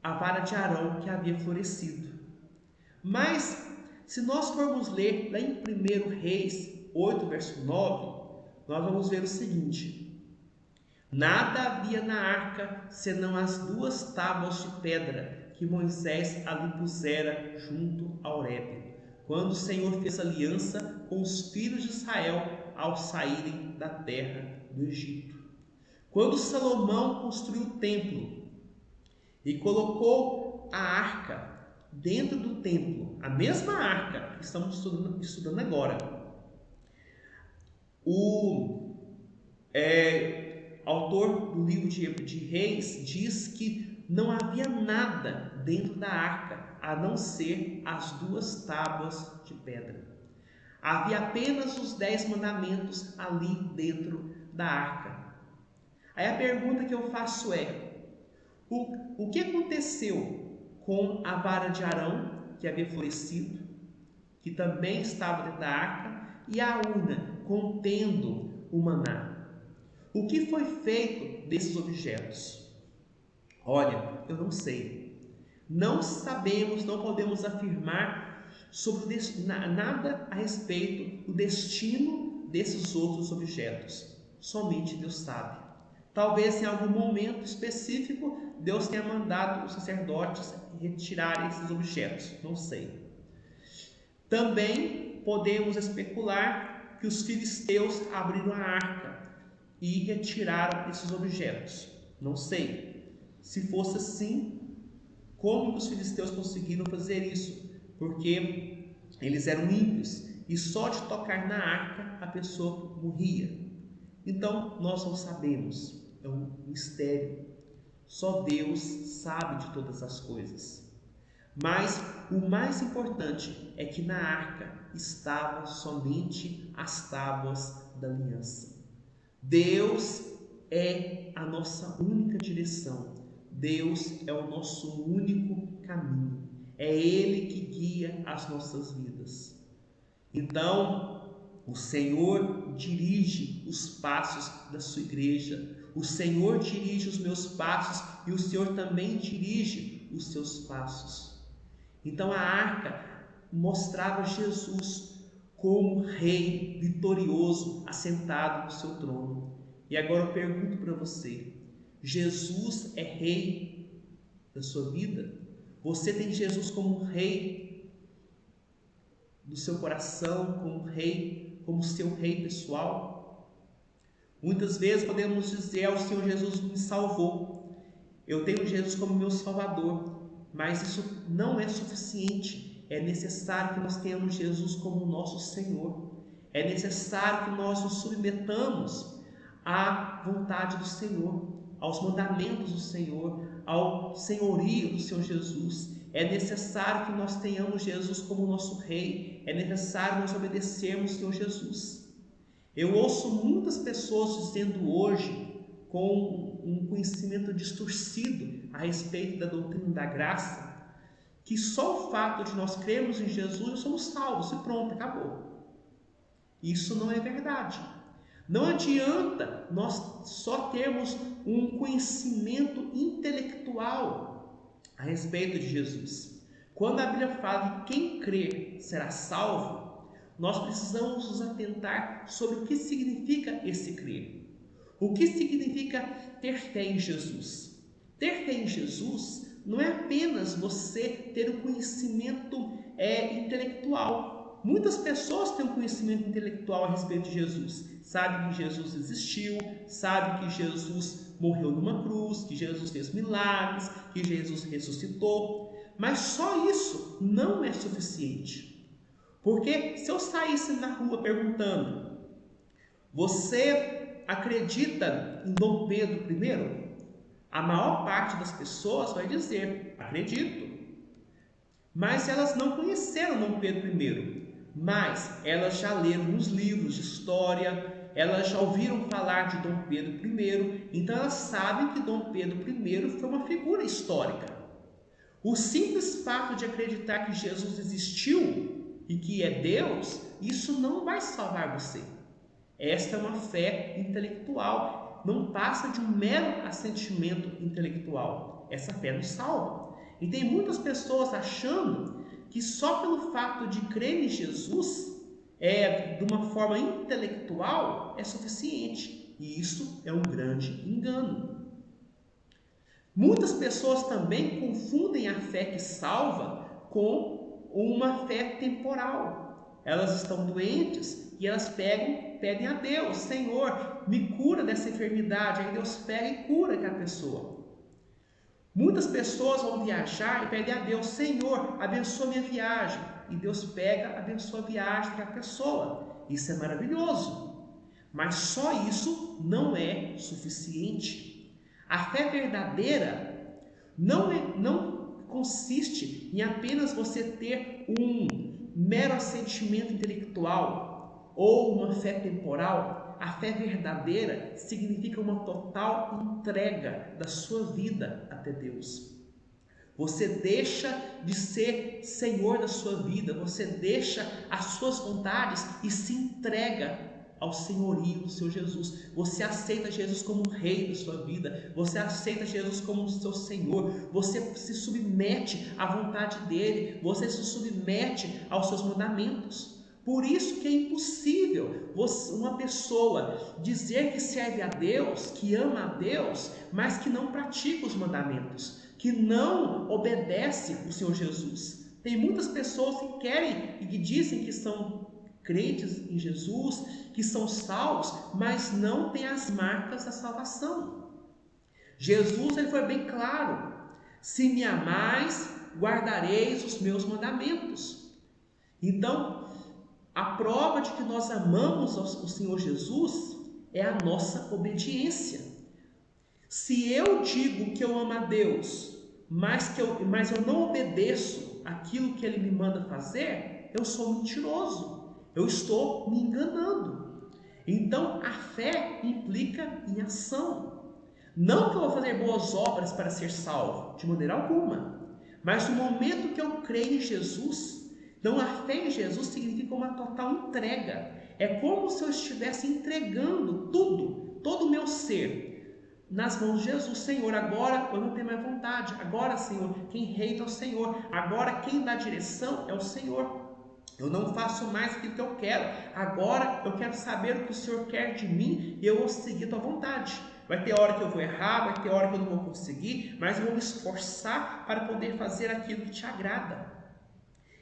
a vara de Arão que havia florescido. Mas, se nós formos ler lá em 1 Reis 8, verso 9, nós vamos ver o seguinte: nada havia na arca, senão as 2 tábuas de pedra que Moisés ali pusera junto a Horebe, quando o Senhor fez aliança com os filhos de Israel ao saírem da terra do Egito. Quando Salomão construiu o templo e colocou a arca dentro do templo, a mesma arca que estamos estudando agora, o autor do livro de Reis diz que não havia nada dentro da arca a não ser as 2 tábuas de pedra. Havia apenas os 10 mandamentos ali dentro da arca. Aí a pergunta que eu faço é: o que aconteceu com a vara de Arão, que havia florescido, que também estava dentro da arca, e a urna contendo o maná? O que foi feito desses objetos? Olha, eu não sei. Não sabemos, não podemos afirmar sobre nada a respeito do destino desses outros objetos. Somente Deus sabe. Talvez em algum momento específico Deus tenha mandado os sacerdotes retirarem esses objetos. Não sei. Também podemos especular que os filisteus abriram a arca e retiraram esses objetos. Não sei. Se fosse assim, como os filisteus conseguiram fazer isso? Porque eles eram ímpios e só de tocar na arca a pessoa morria. Então nós não sabemos, é um mistério. Só Deus sabe de todas as coisas. Mas o mais importante é que na arca estavam somente as tábuas da aliança. Deus é a nossa única direção. Deus é o nosso único caminho. É Ele que guia as nossas vidas. Então, o Senhor dirige os passos da sua igreja. O Senhor dirige os meus passos e o Senhor também dirige os seus passos. Então, a arca mostrava Jesus como rei vitorioso, assentado no seu trono. E agora eu pergunto para você: Jesus é rei da sua vida? Você tem Jesus como rei do seu coração, como rei, como seu rei pessoal? Muitas vezes podemos dizer: o Senhor Jesus me salvou, eu tenho Jesus como meu salvador, mas isso não é suficiente. É necessário que nós tenhamos Jesus como nosso Senhor. É necessário que nós nos submetamos à vontade do Senhor, aos mandamentos do Senhor, ao senhorio do Senhor Jesus. É necessário que nós tenhamos Jesus como nosso Rei. É necessário nós obedecermos ao Senhor Jesus. Eu ouço muitas pessoas dizendo hoje, com um conhecimento distorcido a respeito da doutrina da graça, que só o fato de nós crermos em Jesus nós somos salvos e pronto, acabou. Isso não é verdade. Não adianta nós só termos um conhecimento intelectual a respeito de Jesus. Quando a Bíblia fala que quem crer será salvo, nós precisamos nos atentar sobre o que significa esse crer. O que significa ter fé em Jesus? Ter fé em Jesus não é apenas você ter um conhecimento intelectual. Muitas pessoas têm um conhecimento intelectual a respeito de Jesus. Sabem que Jesus existiu, sabem que Jesus morreu numa cruz, que Jesus fez milagres, que Jesus ressuscitou. Mas só isso não é suficiente. Porque se eu saísse na rua perguntando: você acredita em Dom Pedro I? A maior parte das pessoas vai dizer: acredito. Mas elas não conheceram Dom Pedro I. Mas elas já leram nos livros de história, elas já ouviram falar de Dom Pedro I. Então elas sabem que Dom Pedro I foi uma figura histórica. O simples fato de acreditar que Jesus existiu e que é Deus, isso não vai salvar você. Esta é uma fé intelectual, não passa de um mero assentimento intelectual. Essa fé não salva. E tem muitas pessoas achando que só pelo fato de crer em Jesus, de uma forma intelectual, é suficiente. E isso é um grande engano. Muitas pessoas também confundem a fé que salva com uma fé temporal. Elas estão doentes e elas pedem a Deus: Senhor, me cura dessa enfermidade. Aí Deus pega e cura aquela pessoa. Muitas pessoas vão viajar e pedem a Deus: Senhor, abençoa minha viagem. E Deus pega, abençoa a viagem daquela pessoa. Isso é maravilhoso. Mas só isso não é suficiente. A fé verdadeira não consiste em apenas você ter um mero assentimento intelectual ou uma fé temporal. A fé verdadeira significa uma total entrega da sua vida até Deus. Você deixa de ser senhor da sua vida, você deixa as suas vontades e se entrega ao senhorio do seu Jesus. Você aceita Jesus como o rei da sua vida, você aceita Jesus como o seu Senhor, você se submete à vontade dele, você se submete aos seus mandamentos. Por isso que é impossível uma pessoa dizer que serve a Deus, que ama a Deus, mas que não pratica os mandamentos, que não obedece o Senhor Jesus. Tem muitas pessoas que querem e que dizem que são crentes em Jesus, que são salvos, mas não têm as marcas da salvação. Jesus ele foi bem claro: se me amais, guardareis os meus mandamentos. Então, a prova de que nós amamos o Senhor Jesus é a nossa obediência. Se eu digo que eu amo a Deus, mas eu não obedeço aquilo que Ele me manda fazer, eu sou mentiroso. Eu estou me enganando. Então, a fé implica em ação. Não que eu vou fazer boas obras para ser salvo, de maneira alguma. Mas no momento que eu creio em Jesus, então a fé em Jesus significa uma total entrega. É como se eu estivesse entregando tudo, todo o meu ser, nas mãos de Jesus. Senhor, agora eu não tenho mais vontade. Agora, Senhor, quem reina é o Senhor. Agora quem dá direção é o Senhor. Eu não faço mais aquilo que eu quero. Agora eu quero saber o que o Senhor quer de mim e eu vou seguir a tua vontade. Vai ter hora que eu vou errar, vai ter hora que eu não vou conseguir, mas eu vou me esforçar para poder fazer aquilo que te agrada.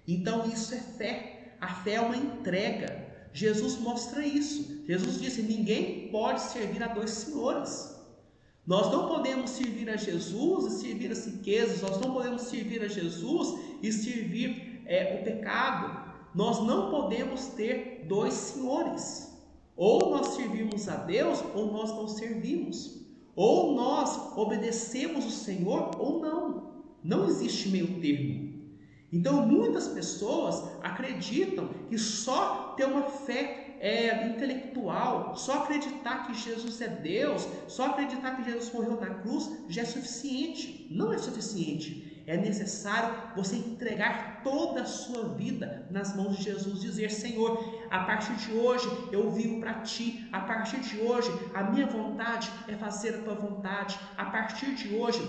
Então isso é fé. A fé é uma entrega. Jesus mostra isso. Jesus disse: ninguém pode servir a dois senhores. Nós não podemos servir a Jesus e servir as riquezas. Nós não podemos servir a Jesus e servir o pecado. Nós não podemos ter dois senhores. Ou nós servimos a Deus ou nós não servimos. Ou nós obedecemos o Senhor ou não. Não existe meio termo. Então muitas pessoas acreditam que só ter uma fé intelectual, só acreditar que Jesus é Deus, só acreditar que Jesus morreu na cruz já é suficiente. Não é suficiente. É necessário você entregar toda a sua vida nas mãos de Jesus, dizer: Senhor, a partir de hoje eu vivo para Ti, a partir de hoje a minha vontade é fazer a Tua vontade, a partir de hoje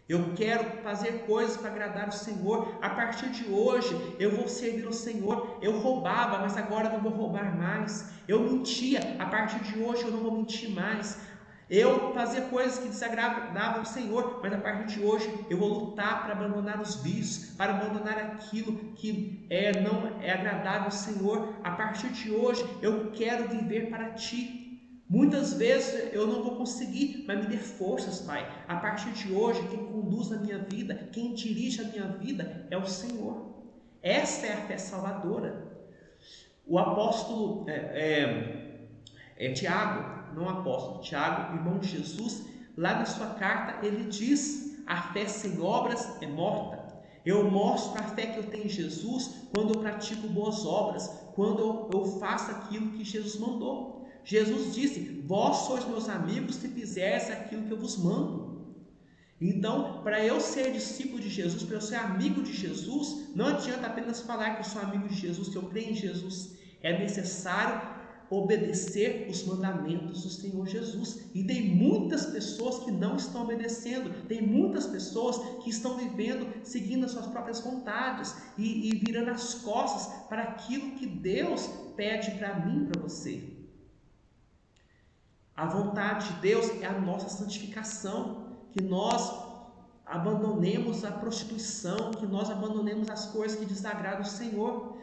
eu quero fazer coisas para agradar o Senhor. A partir de hoje eu vou servir o Senhor. Eu roubava, mas agora eu não vou roubar mais. Eu mentia, a partir de hoje eu não vou mentir mais. Eu fazia coisas que desagradavam o Senhor, mas a partir de hoje eu vou lutar para abandonar os vícios, para abandonar aquilo que não é agradável ao Senhor. A partir de hoje eu quero viver para Ti. Muitas vezes eu não vou conseguir, mas me dê forças, Pai. A partir de hoje, quem conduz a minha vida, quem dirige a minha vida é o Senhor. Esta é a fé salvadora. O apóstolo Tiago, não apóstolo, Tiago, irmão de Jesus, lá na sua carta, ele diz: a fé sem obras é morta. Eu mostro a fé que eu tenho em Jesus quando eu pratico boas obras, quando eu faço aquilo que Jesus mandou. Jesus disse: vós sois meus amigos se fizeres aquilo que eu vos mando. Então, para eu ser discípulo de Jesus, para eu ser amigo de Jesus, não adianta apenas falar que eu sou amigo de Jesus, que eu creio em Jesus. É necessário obedecer os mandamentos do Senhor Jesus. E tem muitas pessoas que não estão obedecendo, tem muitas pessoas que estão vivendo, seguindo as suas próprias vontades e virando as costas para aquilo que Deus pede para mim e para você. A vontade de Deus é a nossa santificação, que nós abandonemos a prostituição, que nós abandonemos as coisas que desagradam o Senhor.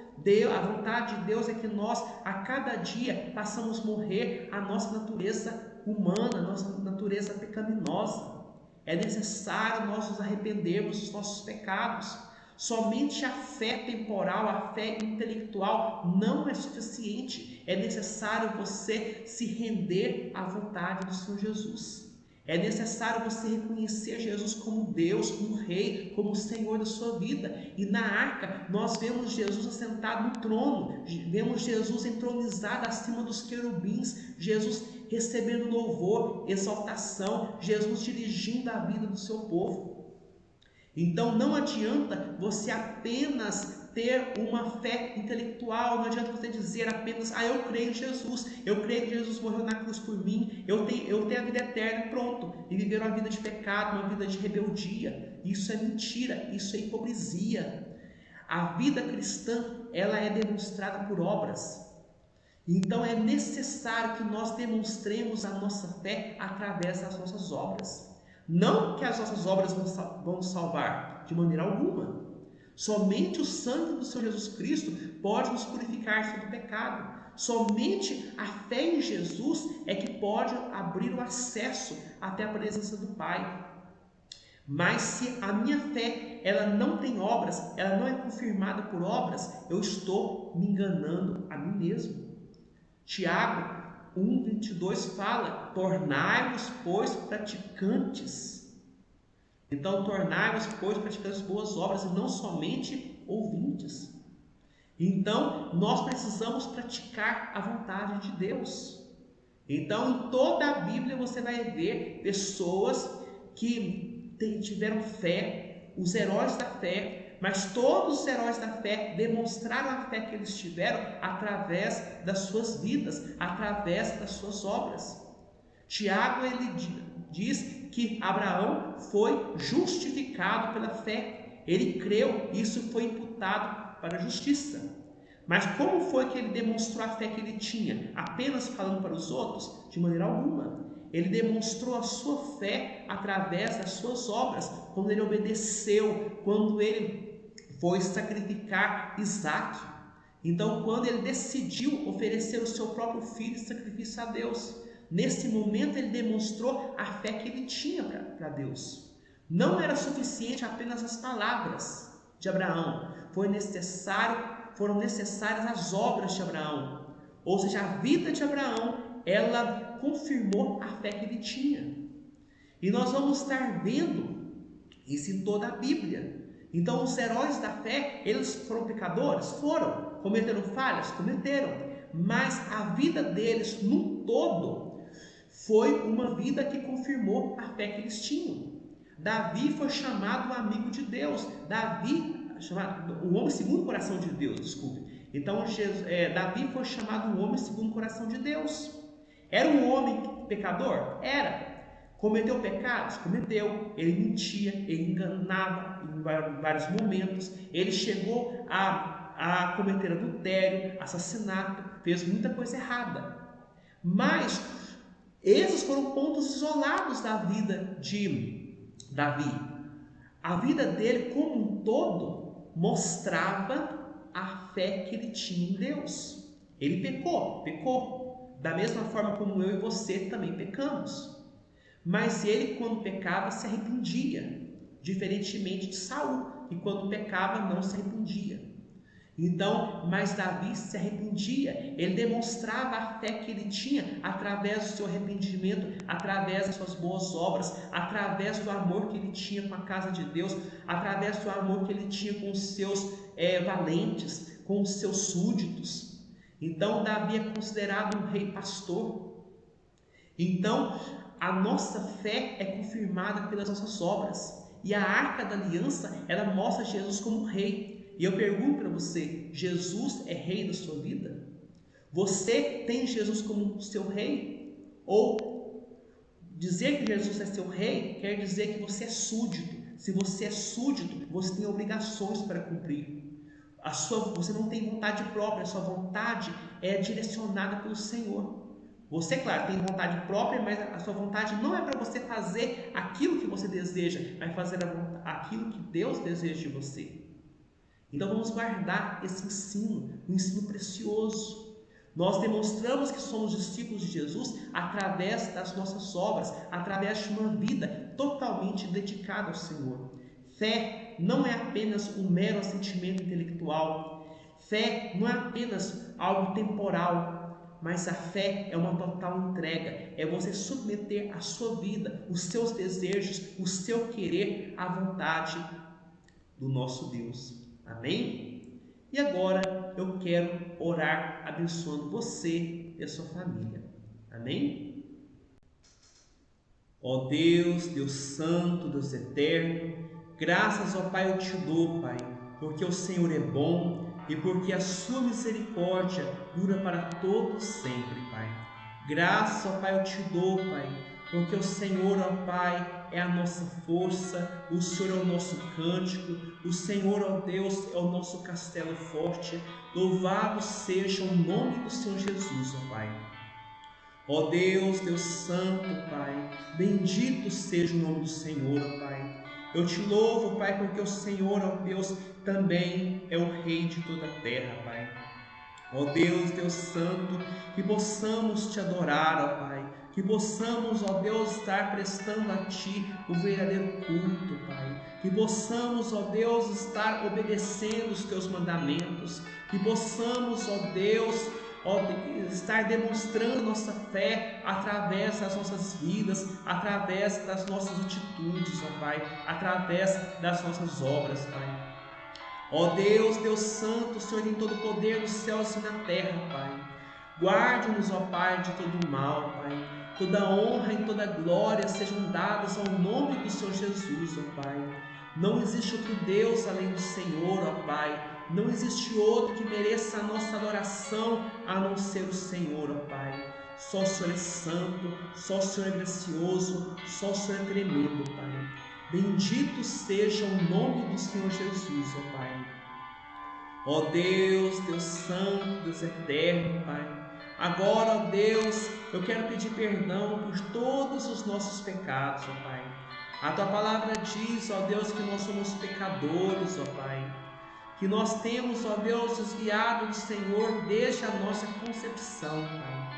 A vontade de Deus é que nós, a cada dia, façamos morrer a nossa natureza humana, a nossa natureza pecaminosa. É necessário nós nos arrependermos dos nossos pecados. Somente a fé temporal, a fé intelectual não é suficiente. É necessário você se render à vontade do Senhor Jesus. É necessário você reconhecer Jesus como Deus, como Rei, como Senhor da sua vida. E na arca nós vemos Jesus assentado no trono, vemos Jesus entronizado acima dos querubins, Jesus recebendo louvor, exaltação, Jesus dirigindo a vida do seu povo. Então não adianta você apenas ter uma fé intelectual, não adianta você dizer apenas: eu creio em Jesus, eu creio que Jesus morreu na cruz por mim, eu tenho a vida eterna, pronto, e viver uma vida de pecado, uma vida de rebeldia. Isso é mentira, isso é hipocrisia. A vida cristã, ela é demonstrada por obras. Então é necessário que nós demonstremos a nossa fé através das nossas obras. Não que as nossas obras vão nos salvar, de maneira alguma. Somente o sangue do Senhor Jesus Cristo pode nos purificar do pecado. Somente a fé em Jesus é que pode abrir o acesso até a presença do Pai. Mas se a minha fé ela não tem obras, ela não é confirmada por obras, eu estou me enganando a mim mesmo. Tiago 1:22 fala: tornai-vos, pois, praticantes. Então, tornai-vos, pois, praticantes de boas obras, e não somente ouvintes. Então, nós precisamos praticar a vontade de Deus. Então, em toda a Bíblia você vai ver pessoas que tiveram fé, os heróis da fé, mas todos os heróis da fé demonstraram a fé que eles tiveram através das suas vidas, através das suas obras. Tiago, ele diz que Abraão foi justificado pela fé. Ele creu, isso foi imputado para a justiça. Mas como foi que ele demonstrou a fé que ele tinha? Apenas falando para os outros? De maneira alguma. Ele demonstrou a sua fé através das suas obras, quando ele obedeceu, quando ele foi sacrificar Isaque. Então, quando ele decidiu oferecer o seu próprio filho em sacrifício a Deus, nesse momento ele demonstrou a fé que ele tinha para Deus. Não era suficiente apenas as palavras de Abraão, foram necessárias as obras de Abraão. Ou seja, a vida de Abraão, ela confirmou a fé que ele tinha. E nós vamos estar vendo isso em toda a Bíblia. Então, os heróis da fé, eles foram pecadores? Foram. Cometeram falhas? Cometeram. Mas a vida deles, no todo, foi uma vida que confirmou a fé que eles tinham. Davi foi chamado amigo de Deus. Davi, o homem segundo o coração de Deus, desculpe. Então Davi foi chamado um homem segundo o coração de Deus. Era um homem pecador? Era. Cometeu pecados? Cometeu. Ele mentia, ele enganava em vários momentos. Ele chegou a cometer adultério, assassinato, fez muita coisa errada. Mas esses foram pontos isolados da vida de Davi. A vida dele como um todo mostrava a fé que ele tinha em Deus. Ele pecou. Da mesma forma como eu e você também pecamos. Mas ele, quando pecava, se arrependia, diferentemente de Saul, que quando pecava não se arrependia. Então, mas Davi se arrependia, ele demonstrava a fé que ele tinha através do seu arrependimento, através das suas boas obras, através do amor que ele tinha com a casa de Deus, através do amor que ele tinha com os seus valentes, com os seus súditos. Então, Davi é considerado um rei pastor. Então, a nossa fé é confirmada pelas nossas obras. E a Arca da Aliança, ela mostra Jesus como rei. E eu pergunto para você, Jesus é rei da sua vida? Você tem Jesus como seu rei? Ou dizer que Jesus é seu rei quer dizer que você é súdito. Se você é súdito, você tem obrigações para cumprir. Você não tem vontade própria, a sua vontade é direcionada pelo Senhor. Você, claro, tem vontade própria, mas a sua vontade não é para você fazer aquilo que você deseja, mas fazer aquilo que Deus deseja de você. Então vamos guardar esse ensino, um ensino precioso. Nós demonstramos que somos discípulos de Jesus através das nossas obras, através de uma vida totalmente dedicada ao Senhor. Fé não é apenas um mero assentimento intelectual. Fé não é apenas algo temporal, mas a fé é uma total entrega. É você submeter a sua vida, os seus desejos, o seu querer à vontade do nosso Deus. Amém? E agora eu quero orar abençoando você e a sua família. Amém? Ó Deus, Deus Santo, Deus Eterno, graças, ó Pai, eu te dou, Pai, porque o Senhor é bom e porque a sua misericórdia dura para todos sempre, Pai. Graças, ó Pai, eu te dou, Pai, porque o Senhor, ó Pai, é a nossa força, o Senhor é o nosso cântico, o Senhor, ó Deus, é o nosso castelo forte. Louvado seja o nome do Senhor Jesus, ó Pai. Ó Deus, Deus Santo, Pai, bendito seja o nome do Senhor, ó Pai. Eu te louvo, Pai, porque o Senhor, ó Deus, também é o Rei de toda a terra, Pai. Ó Deus, Deus Santo, que possamos te adorar, ó Pai, que possamos, ó Deus, estar prestando a Ti o verdadeiro culto, Pai, que possamos, ó Deus, estar obedecendo os Teus mandamentos, que possamos, ó Deus, estar demonstrando nossa fé através das nossas vidas, através das nossas atitudes, ó Pai, através das nossas obras, Pai. Ó Deus, Deus Santo, o Senhor tem todo o poder nos céus e na terra, Pai. Guarde-nos, ó Pai, de todo mal, Pai. Toda honra e toda glória sejam dadas ao nome do Senhor Jesus, ó Pai. Não existe outro Deus além do Senhor, ó Pai. Não existe outro que mereça a nossa adoração a não ser o Senhor, ó Pai. Só o Senhor é santo, só o Senhor é gracioso, só o Senhor é tremendo, Pai. Bendito seja o nome do Senhor Jesus, ó Pai. Ó Deus, Deus Santo, Deus Eterno, Pai. Agora, ó Deus, eu quero pedir perdão por todos os nossos pecados, ó Pai. A Tua palavra diz, ó Deus, que nós somos pecadores, ó Pai. Que nós temos, ó Deus, desviado do Senhor desde a nossa concepção, Pai.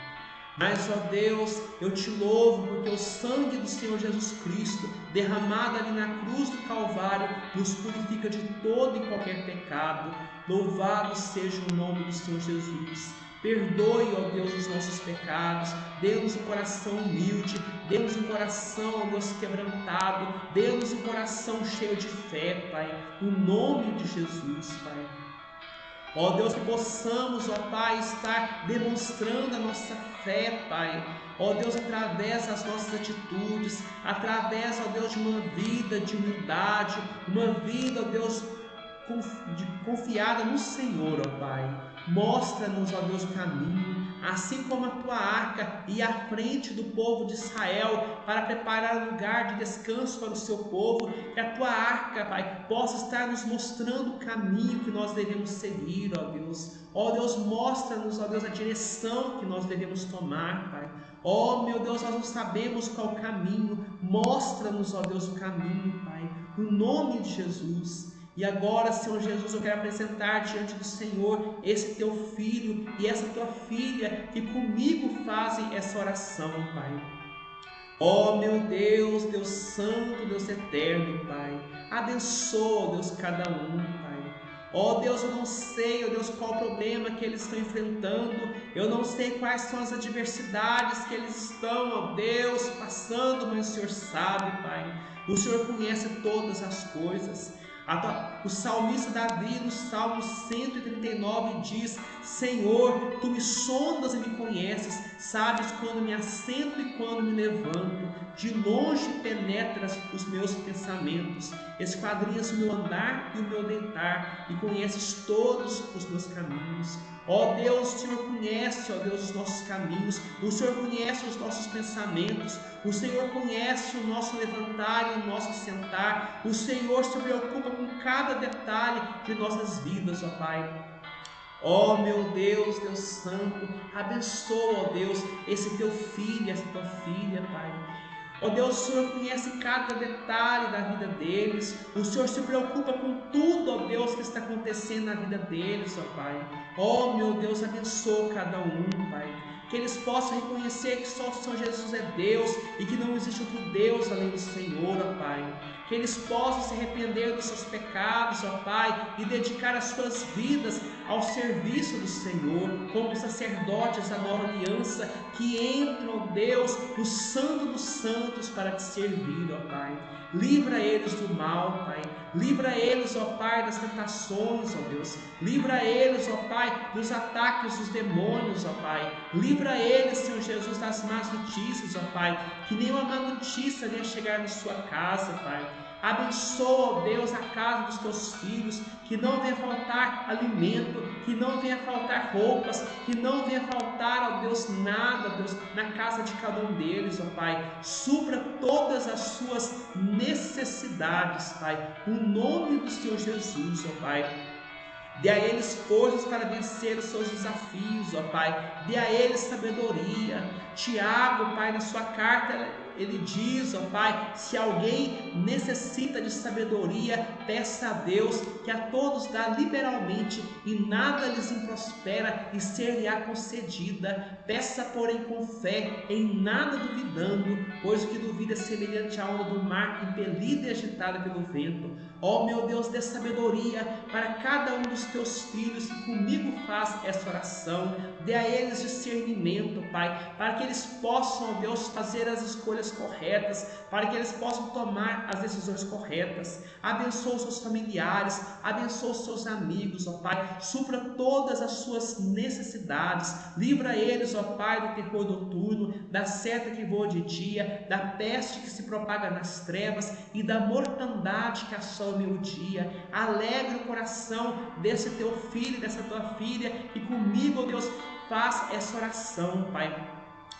Mas, ó Deus, eu te louvo porque o sangue do Senhor Jesus Cristo, derramado ali na cruz do Calvário, nos purifica de todo e qualquer pecado. Louvado seja o nome do Senhor Jesus. Perdoe, ó Deus, os nossos pecados. Dê-nos um coração humilde. Dê-nos um coração, ó Deus, quebrantado. Dê-nos um coração cheio de fé, Pai. No nome de Jesus, Pai. Ó Deus, que possamos, ó Pai, estar demonstrando a nossa fé, Pai. Ó Deus, através das nossas atitudes, através, ó Deus, de uma vida de humildade, uma vida, ó Deus, confiada no Senhor, ó Pai. Mostra-nos, ó Deus, o caminho, assim como a tua arca ia à frente do povo de Israel para preparar um lugar de descanso para o seu povo, que a tua arca, Pai, possa estar nos mostrando o caminho que nós devemos seguir, ó Deus. Ó Deus, mostra-nos, ó Deus, a direção que nós devemos tomar, Pai. Ó meu Deus, nós não sabemos qual o caminho, mostra-nos, ó Deus, o caminho, Pai, no nome de Jesus. E agora, Senhor Jesus, eu quero apresentar diante do Senhor esse teu filho e essa tua filha que comigo fazem essa oração, Pai. Ó meu Deus, Deus Santo, Deus Eterno, Pai, abençoa, Deus, cada um, Pai. Ó Deus, eu não sei, ó Deus, qual o problema que eles estão enfrentando, eu não sei quais são as adversidades que eles estão, ó Deus, passando, mas o Senhor sabe, Pai. O Senhor conhece todas as coisas. O salmista Davi, no Salmo 139, diz: Senhor, tu me sondas e me conheces, sabes quando me assento e quando me levanto, de longe penetras os meus pensamentos, esquadrinhas o meu andar e o meu deitar, e conheces todos os meus caminhos. Ó Deus, o Senhor conhece, ó Deus, os nossos caminhos, o Senhor conhece os nossos pensamentos, o Senhor conhece o nosso levantar e o nosso sentar, o Senhor se preocupa com cada detalhe de nossas vidas, ó Pai. Ó meu Deus, Deus Santo, abençoa, ó Deus, esse teu filho, essa tua filha, Pai. Ó Deus, o Senhor conhece cada detalhe da vida deles, o Senhor se preocupa com tudo, ó Deus, que está acontecendo na vida deles, ó Pai. Ó meu Deus, abençoa cada um, Pai. Que eles possam reconhecer que só o Senhor Jesus é Deus e que não existe outro Deus além do Senhor, ó Pai. Que eles possam se arrepender dos seus pecados, ó Pai, e dedicar as suas vidas ao serviço do Senhor, como sacerdotes da nova aliança, que entram, ó Deus, no Santo dos Santos para te servir, ó Pai. Livra eles do mal, Pai. Livra eles, ó Pai, das tentações, ó Deus. Livra eles, ó Pai, dos ataques dos demônios, ó Pai. Livra eles, Senhor Jesus, das más notícias, ó Pai. Que nenhuma má notícia venha chegar na sua casa, Pai. Abençoa, ó Deus, a casa dos teus filhos, que não venha faltar alimento, que não venha faltar roupas, que não venha faltar, ó Deus, nada, ó Deus, na casa de cada um deles, ó Pai. Supra todas as suas necessidades, Pai, no nome do Senhor Jesus, ó Pai. Dê a eles forças para vencer os seus desafios, ó Pai. Dê a eles sabedoria. Tiago, Pai, na sua carta, ele diz, ó Pai, se alguém necessita de sabedoria, peça a Deus, que a todos dá liberalmente, e nada lhes improspera, e ser-lhe-á concedida. Peça, porém, com fé, em nada duvidando, pois o que duvida é semelhante à onda do mar, impelida e agitada pelo vento. Ó meu Deus, dê sabedoria para cada um dos teus filhos que comigo faz essa oração. Dê a eles discernimento, Pai, para que eles possam, ó Deus, fazer as escolhas corretas, para que eles possam tomar as decisões corretas. Abençoa os seus familiares, abençoa os seus amigos, ó Pai. Supra todas as suas necessidades. Livra eles, ó Pai, do terror noturno, da seta que voa de dia, da peste que se propaga nas trevas e da mortandade que assola o meio-dia. Alegre o coração desse teu filho e dessa tua filha, e comigo, ó Deus, faz essa oração, Pai.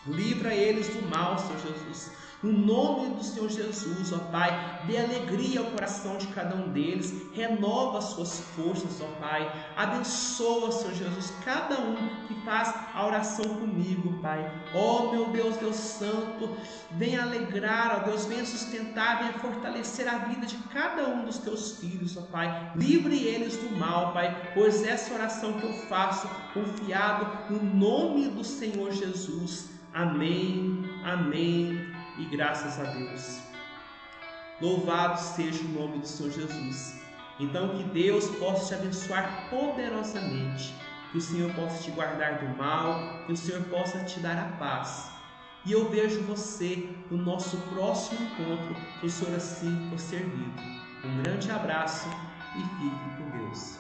Livra eles do mal, Senhor Jesus. No nome do Senhor Jesus, ó Pai, dê alegria ao coração de cada um deles, renova as suas forças, ó Pai. Abençoa, Senhor Jesus, cada um que faz a oração comigo, Pai. Ó meu Deus, Deus Santo, venha alegrar, ó Deus, venha sustentar, venha fortalecer a vida de cada um dos teus filhos, ó Pai. Livre eles do mal, Pai, pois essa oração que eu faço, confiado no nome do Senhor Jesus. Amém, amém. E graças a Deus. Louvado seja o nome do Senhor Jesus. Então que Deus possa te abençoar poderosamente, que o Senhor possa te guardar do mal, que o Senhor possa te dar a paz. E eu vejo você no nosso próximo encontro, se o Senhor assim for servido. Um grande abraço e fique com Deus.